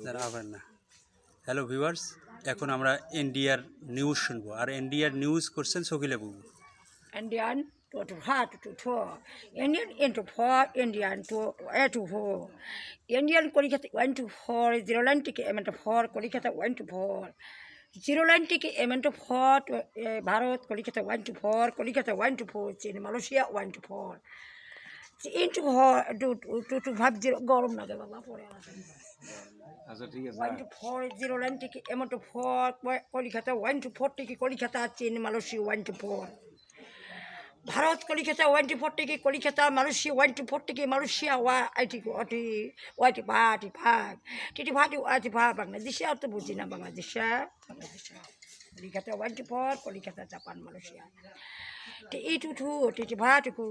যারা আবার না। হ্যালো ভিউয়ার্স, এখন আমরা ইন্ডিয়ার নিউজ শুনবো, আর ইন্ডিয়ার নিউজ করছেন শকিলা বাবু। Indian to hard to tour. Indian into four, Indian to air to four. Indian Kolikata went to four, zero lantic element of four, Kolikata went to four. Zero lantic element of four, Bharat, Kolikata went to four, Kolikata went to four, in Malaysia went to four. Into four to have zero gorum naga baba for went to four, zero lantic element of four, Kolikata went to 40, Kolikata in Malaysia went to four. Bharat Calcutta 140 কি Calcutta Malaysia 140 কি Malaysia 85 85 বাংলাদেশে আর তো বুঝি না বাংলাদেশে Calcutta 124 Calcutta Japan Malaysia টি 22 টি ভাটুকু